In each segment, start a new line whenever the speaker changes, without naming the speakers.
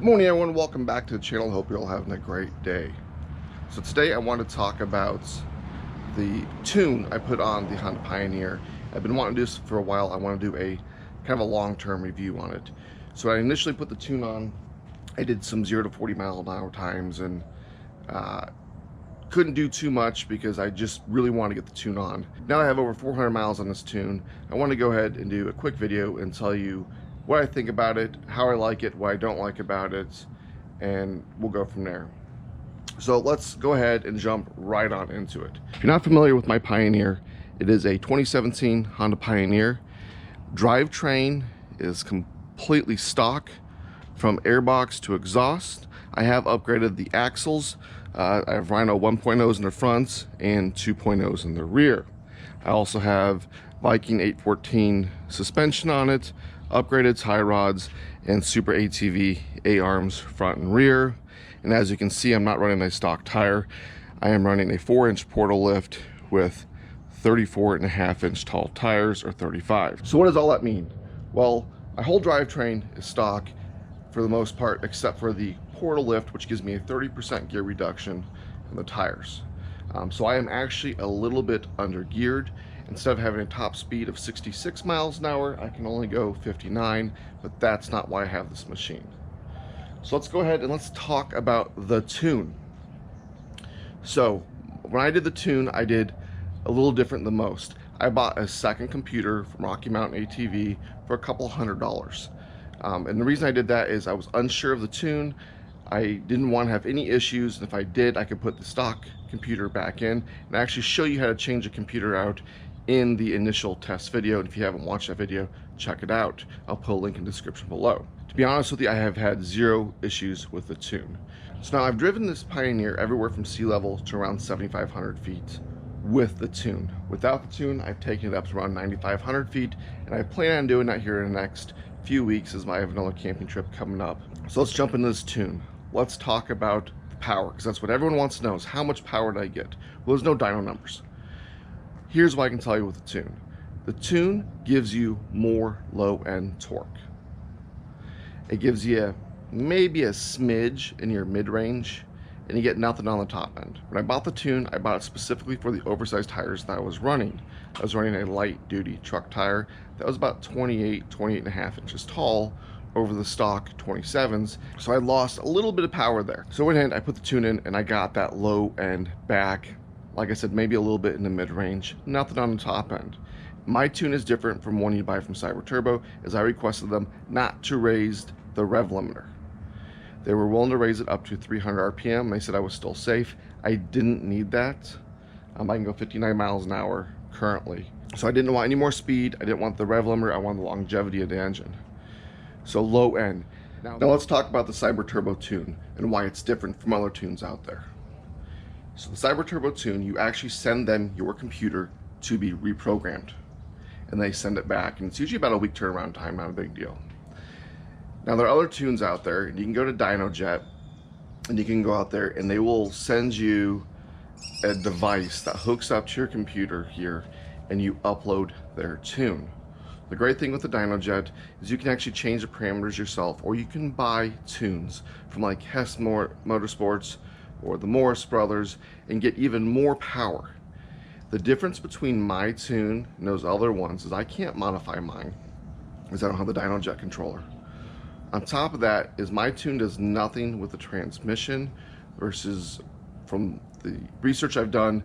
Morning everyone, welcome back to the channel. Hope you're all having a great day. So today I want to talk about the tune I put on the Honda Pioneer. I've been wanting to do this for a while. I want to do a kind of a long-term review on it. So I initially put the tune on, I did some 0 to 40 mile an hour times and couldn't do too much because I just really want to get the tune on. Now I have over 400 miles on this tune. I want to go ahead and do a quick video and tell you what I think about it, how I like it, what I don't like about it, and we'll go from there. So let's go ahead and jump right on into it. If you're not familiar with my Pioneer, it is a 2017 Honda Pioneer. Drivetrain is completely stock from airbox to exhaust. I have upgraded the axles. I have Rhino 1.0s in the front and 2.0s in the rear. I also have Viking 814 suspension on it, upgraded tie rods, and Super ATV A-arms front and rear. And as you can see, I'm not running a stock tire. I am running a 4-inch portal lift with 34.5-inch tall tires, or 35. So what does all that mean? Well, my whole drivetrain is stock for the most part, except for the portal lift, which gives me a 30% gear reduction in the tires. So I am actually a little bit under geared. Instead of having a top speed of 66 miles an hour, I can only go 59, but that's not why I have this machine. So let's go ahead and let's talk about the tune. So when I did the tune, I did a little different than most. I bought a second computer from Rocky Mountain ATV for a couple $100. And the reason I did that is I was unsure of the tune. I didn't want to have any issues, and if I did, I could put the stock computer back in and actually show you how to change a computer out in the initial test video. And if you haven't watched that video, check it out. I'll put a link in the description below. To be honest with you, I have had zero issues with the tune. So now I've driven this Pioneer everywhere from sea level to around 7,500 feet with the tune. Without the tune, I've taken it up to around 9,500 feet, and I plan on doing that here in the next few weeks as I have another camping trip coming up. So let's jump into this tune. Let's talk about the power, because that's what everyone wants to know, is how much power did I get? Well, there's no dyno numbers. Here's what I can tell you with the tune. The tune gives you more low-end torque. It gives you maybe a smidge in your mid-range, and you get nothing on the top end. When I bought the tune, I bought it specifically for the oversized tires that I was running. I was running a light-duty truck tire that was about 28.5 inches tall over the stock 27s, so I lost a little bit of power there. So in hand, I put the tune in and I got that low end back. Like I said, maybe a little bit in the mid-range, nothing on the top end. My tune is different from one you buy from Silber Turbo, as I requested them not to raise the rev limiter. They were willing to raise it up to 300 RPM. They said I was still safe. I didn't need that. I can go 59 miles an hour currently. So I didn't want any more speed. I didn't want the rev limiter. I wanted the longevity of the engine. So low end. Now let's talk about the Silber Turbo Tune and why it's different from other tunes out there. So the Silber Turbo Tune, you actually send them your computer to be reprogrammed, and they send it back, and it's usually about a week turnaround time, not a big deal. Now there are other tunes out there, and you can go to DynoJet, and you can go out there and they will send you a device that hooks up to your computer here, and you upload their tune. The great thing with the DynoJet is you can actually change the parameters yourself, or you can buy tunes from like Hess Motorsports or the Morris Brothers and get even more power. The difference between my tune and those other ones is I can't modify mine because I don't have the DynoJet controller. On top of that is my tune does nothing with the transmission, versus from the research I've done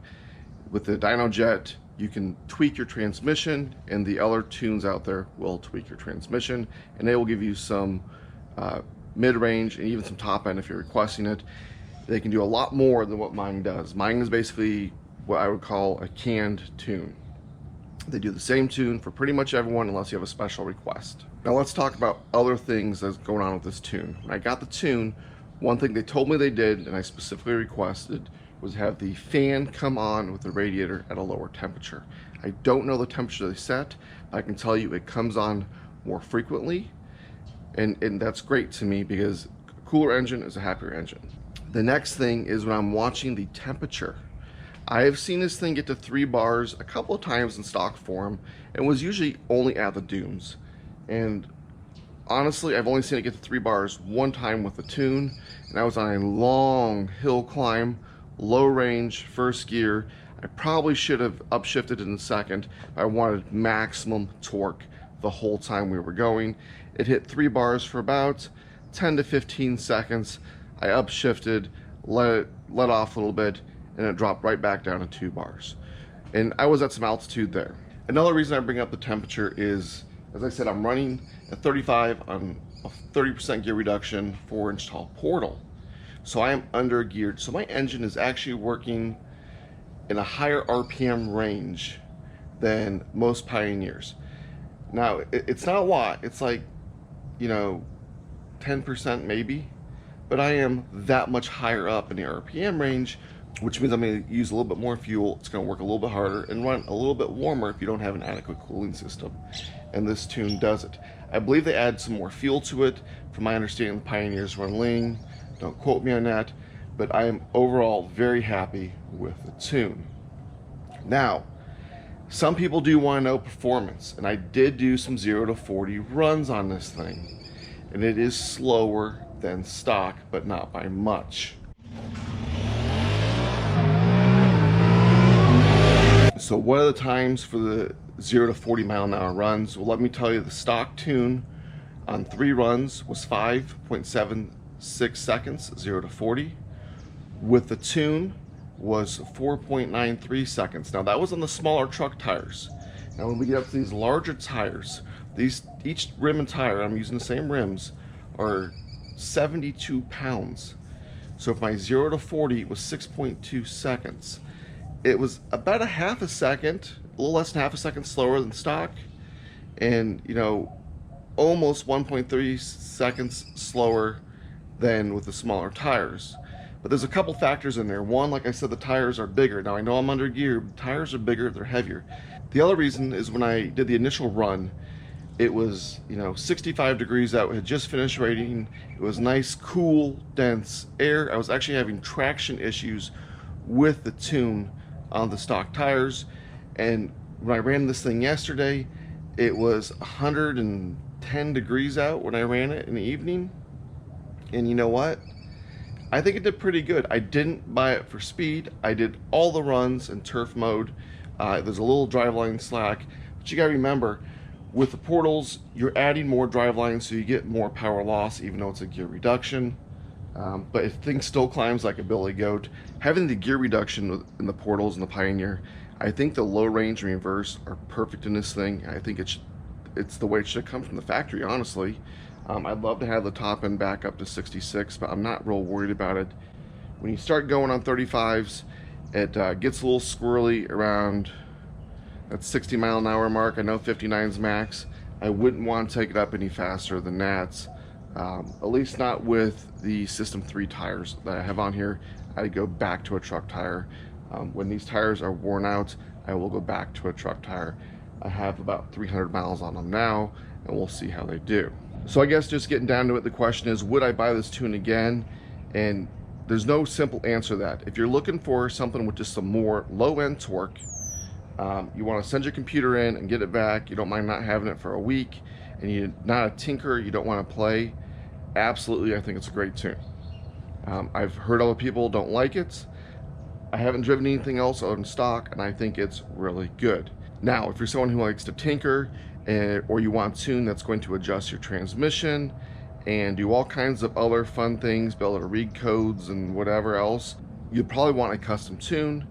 with the DynoJet, you can tweak your transmission, and the other tunes out there will tweak your transmission, and they will give you some mid-range and even some top end if you're requesting it. They can do a lot more than what mine does. Mine is basically what I would call a canned tune. They do the same tune for pretty much everyone unless you have a special request. Now let's talk about other things that's going on with this tune. When I got the tune, one thing they told me they did, and I specifically requested, was have the fan come on with the radiator at a lower temperature. I don't know the temperature they set. I can tell you it comes on more frequently, and that's great to me because a cooler engine is a happier engine. The next thing is when I'm watching the temperature. I have seen this thing get to 3 bars a couple of times in stock form, and was usually only at the dunes. And honestly, I've only seen it get to 3 bars one time with the tune, and I was on a long hill climb, low range, first gear. I probably should have upshifted in the second. I wanted maximum torque the whole time we were going. It hit 3 bars for about 10 to 15 seconds. I upshifted, let off a little bit, and it dropped right back down to 2 bars. And I was at some altitude there. Another reason I bring up the temperature is, as I said, I'm running at 35 on a 30% gear reduction, 4-inch tall portal. So I am under geared. So my engine is actually working in a higher RPM range than most Pioneers. Now, it's not a lot. It's like, 10% maybe, but I am that much higher up in the RPM range, which means I'm going to use a little bit more fuel. It's going to work a little bit harder and run a little bit warmer if you don't have an adequate cooling system. And this tune does it. I believe they add some more fuel to it. From my understanding, the Pioneers run lean. Don't quote me on that, but I am overall very happy with the tune. Now, some people do want to know performance, and I did do some 0 to 40 runs on this thing, and it is slower than stock, but not by much. So what are the times for the 0 to 40 mile an hour runs? Well, let me tell you, the stock tune on 3 runs was 5.76 seconds, 0 to 40. With the tune was 4.93 seconds. Now that was on the smaller truck tires. Now when we get up to these larger tires, each rim and tire, I'm using the same rims, are 72 pounds. So if my 0 to 40 was 6.2 seconds, it was about a half a second, a little less than half a second slower than stock, and almost 1.3 seconds slower than with the smaller tires. But there's a couple factors in there. One, like I said, the tires are bigger. Now I know I'm under gear, but tires are bigger, they're heavier. The other reason is when I did the initial run, it was 65 degrees out. It had just finished raining. It was nice, cool, dense air. I was actually having traction issues with the tune on the stock tires. And when I ran this thing yesterday, it was 110 degrees out when I ran it in the evening. And you know what? I think it did pretty good. I didn't buy it for speed. I did all the runs in turf mode. There's a little driveline slack, but you gotta remember, with the portals, you're adding more driveline, so you get more power loss, even though it's a gear reduction. But if things still climbs like a billy goat, having the gear reduction in the portals and the Pioneer, I think the low range and reverse are perfect in this thing. I think it's the way it should come from the factory, honestly. I'd love to have the top end back up to 66, but I'm not real worried about it. When you start going on 35s, it gets a little squirrely around that 60 mile an hour mark. I know 59's max. I wouldn't want to take it up any faster than that. At least not with the System 3 tires that I have on here. I'd go back to a truck tire. When these tires are worn out, I will go back to a truck tire. I have about 300 miles on them now, and we'll see how they do. So I guess just getting down to it, the question is, would I buy this tune again? And there's no simple answer to that. If you're looking for something with just some more low-end torque, you want to send your computer in and get it back, you don't mind not having it for a week, and you're not a tinker, you don't want to play, absolutely, I think it's a great tune. I've heard other people don't like it. I haven't driven anything else other than stock, and I think it's really good. Now, if you're someone who likes to tinker, or you want a tune that's going to adjust your transmission and do all kinds of other fun things, be able to read codes and whatever else, you'd probably want a custom tune,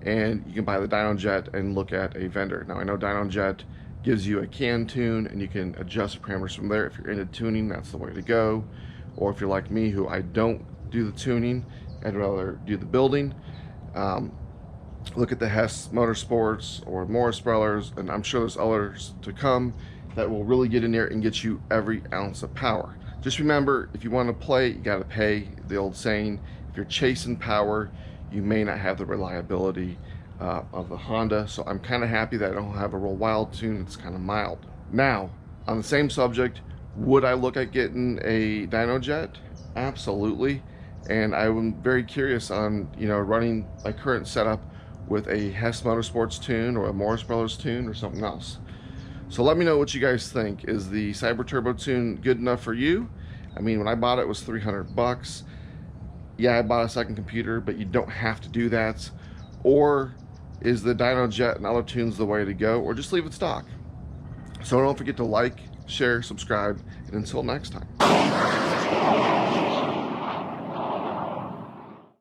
and you can buy the DynoJet and look at a vendor. Now I know DynoJet gives you a can tune and you can adjust the parameters from there. If you're into tuning, that's the way to go. Or if you're like me, who I don't do the tuning, I'd rather do the building. Look at the Hess Motorsports or Morris Brothers, and I'm sure there's others to come that will really get in there and get you every ounce of power. Just remember, if you want to play, you got to pay. The old saying, if you're chasing power, you may not have the reliability of the Honda. So I'm kind of happy that I don't have a real wild tune. It's kind of mild. Now, on the same subject, would I look at getting a DynoJet? Absolutely. And I'm very curious on running my current setup with a Hess Motorsports tune or a Morris Brothers tune or something else. So let me know what you guys think. Is the Silber Turbo Tune good enough for you? I mean, when I bought it, it was 300 bucks. Yeah, I bought a second computer, but you don't have to do that. Or is the Dyno Jet and other tunes the way to go, or just leave it stock? So don't forget to like, share, subscribe, and until next time.